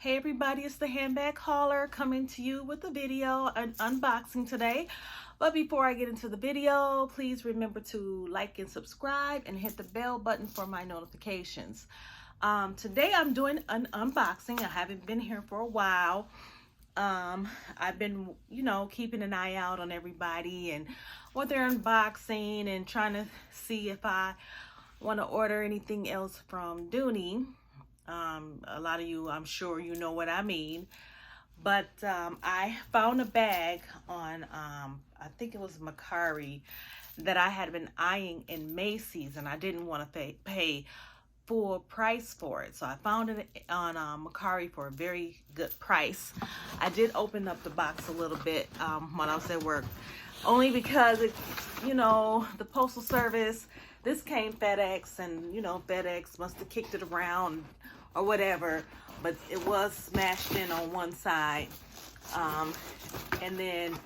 Hey everybody, it's the handbag hauler coming to you with a video, an unboxing today. But before I get into the video, please remember to like and subscribe and hit the bell button for my notifications. Today I'm doing an unboxing. I haven't been here for a while. I've been, keeping an eye out on everybody and what they're unboxing and trying to see if I want to order anything else from Dooney. A lot of you, I'm sure you know what I mean, but I found a bag on I think it was Mercari that I had been eyeing in Macy's, and I didn't want to pay full price for it, so I found it on Mercari for a very good price. I did open up the box a little bit when I was at work, only because it, the postal service, this came FedEx, and FedEx must have kicked it around or whatever, but it was smashed in on one side, and then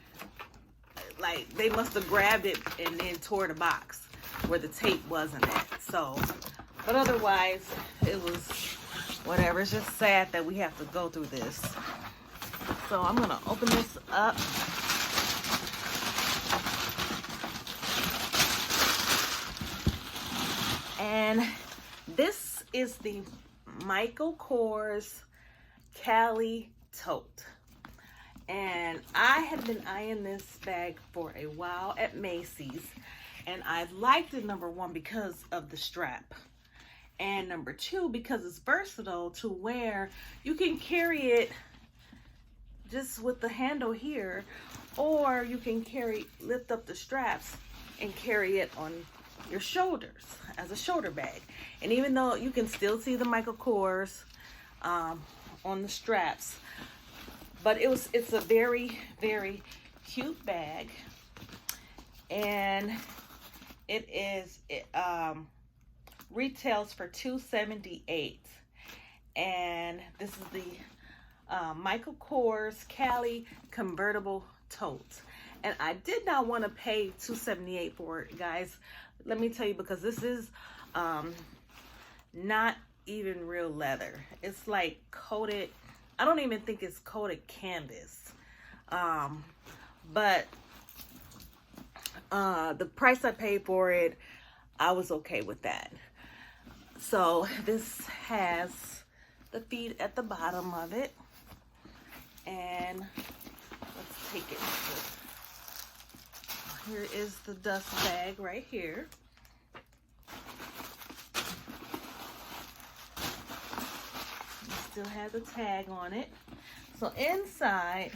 like they must have grabbed it and then tore the box where the tape wasn't at. So, but otherwise it was whatever. It's just sad that we have to go through this. So I'm gonna open this up. And this is the Michael Kors Kallie Tote. And I have been eyeing this bag for a while at Macy's. And I liked it, number one, because of the strap. And number two, because it's versatile to where you can carry it just with the handle here, or you can lift up the straps and carry it on your shoulders as a shoulder bag. And even though you can still see the Michael Kors on the straps, but it's a very, very cute bag, and it retails for $278. And this is the Michael Kors Kallie convertible tote. And I did not want to pay $278 for it, guys. Let me tell you, because this is not even real leather. It's like coated. I don't even think it's coated canvas. But the price I paid for it, I was okay with that. So this has the feet at the bottom of it. And let's take it. Here is the dust bag right here. We still have the tag on it. So inside,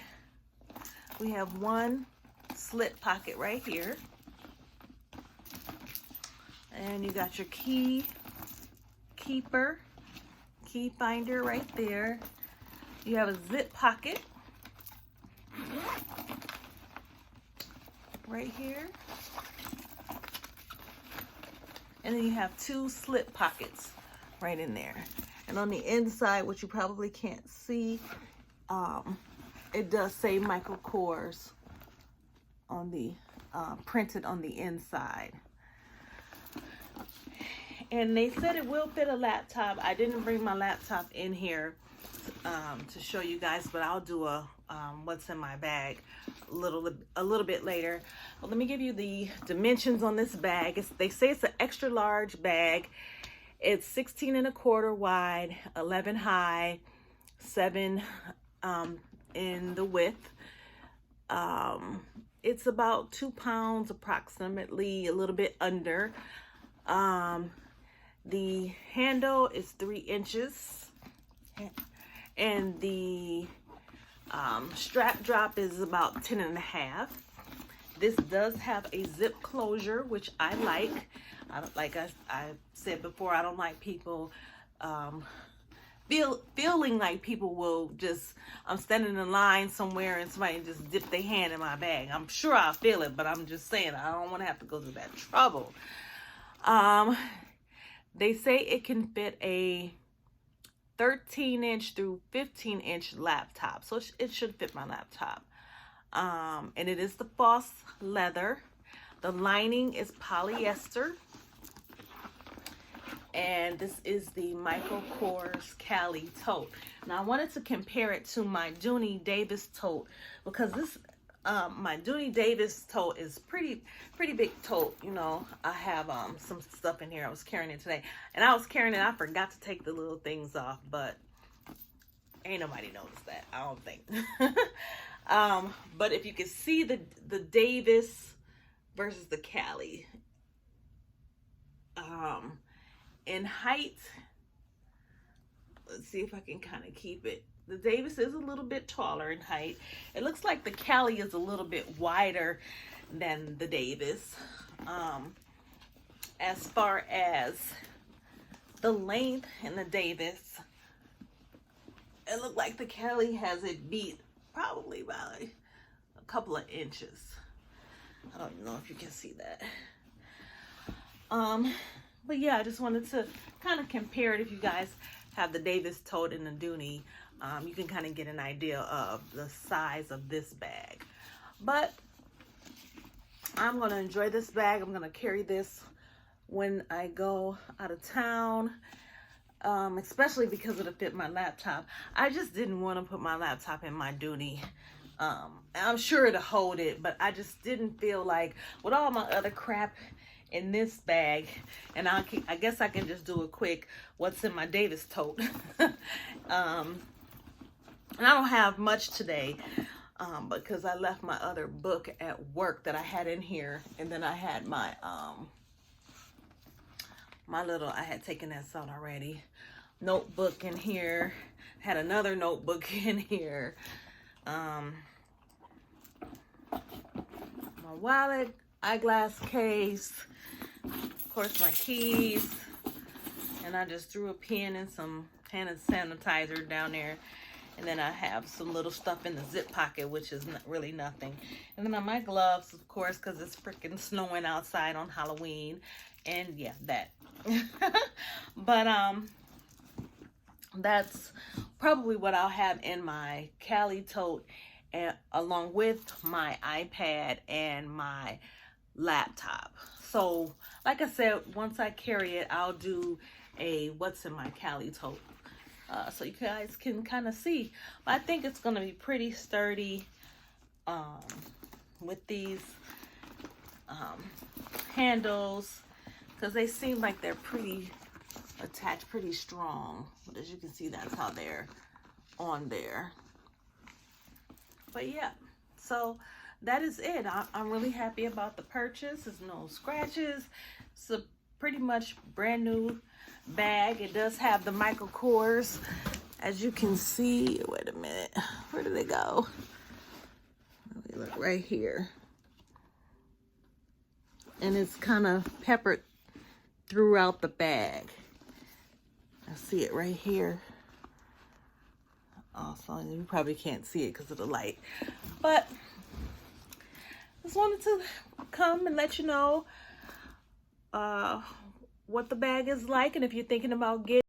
we have one slit pocket right here. And you got your key finder right there. You have a zip pocket right here, and then you have two slip pockets right in there. And on the inside, which you probably can't see, it does say Michael Kors on the printed on the inside. And they said it will fit a laptop. I didn't bring my laptop in here to show you guys, but I'll do a what's in my bag a little bit later. Well, let me give you the dimensions on this bag. They say it's an extra large bag. It's 16 1/4 wide, 11 high, 7 in the width. It's about 2 pounds approximately, a little bit under. The handle is 3 inches, and the strap drop is about 10 1/2. This does have a zip closure, which I like. Like I said before, I don't like people feeling like people will just, I'm standing in line somewhere and somebody just dip their hand in my bag. I'm sure I'll feel it, but I'm just saying I don't want to have to go through that trouble. They say it can fit a 13-inch through 15-inch laptop, so it should fit my laptop. And it is the false leather. The lining is polyester. and this is the Michael Kors Kallie tote. Now I wanted to compare it to my Dooney Davis tote because this my Dooney Davis tote is pretty big tote. You know, I have some stuff in here. I was carrying it today, and I was carrying it. I forgot to take the little things off, but ain't nobody noticed that, I don't think. But if you can see the Davis versus the Kallie, in height, let's see if I can kind of keep it. The Davis is a little bit taller in height. It looks like the Kallie is a little bit wider than the Davis. As far as the length in the Davis, it looked like the Kallie has it beat probably by a couple of inches. I don't know if you can see that. But yeah, I just wanted to kind of compare it. If you guys have the Davis tote and the Dooney, you can kind of get an idea of the size of this bag. But I'm going to enjoy this bag. I'm going to carry this when I go out of town, especially because it'll fit my laptop. I just didn't want to put my laptop in my Dooney. I'm sure it'll hold it, but I just didn't feel like, with all my other crap in this bag, and I guess I can just do a quick what's in my Davis tote. And I don't have much today because I left my other book at work that I had in here, and then I had my I had taken that out already, notebook in here, had another notebook in here, my wallet, eyeglass case, of course my keys, and I just threw a pen and some hand sanitizer down there. And then I have some little stuff in the zip pocket, which is not really nothing. And then my gloves, of course, because it's freaking snowing outside on Halloween. And yeah, that. But that's probably what I'll have in my Kallie tote, and along with my iPad and my laptop. So like I said, once I carry it, I'll do a what's in my Kallie tote. So you guys can kind of see. But I think it's going to be pretty sturdy with these handles, because they seem like they're pretty attached, pretty strong. But as you can see, that's how they're on there. But yeah, so that is it. I'm really happy about the purchase. There's no scratches. It's a pretty much brand new bag. It does have the Michael Kors, as you can see. Wait a minute, where did they go? Let me look right here, and it's kind of peppered throughout the bag. I see it right here. Also, you probably can't see it because of the light, but just wanted to come and let you know what the bag is like, and if you're thinking about getting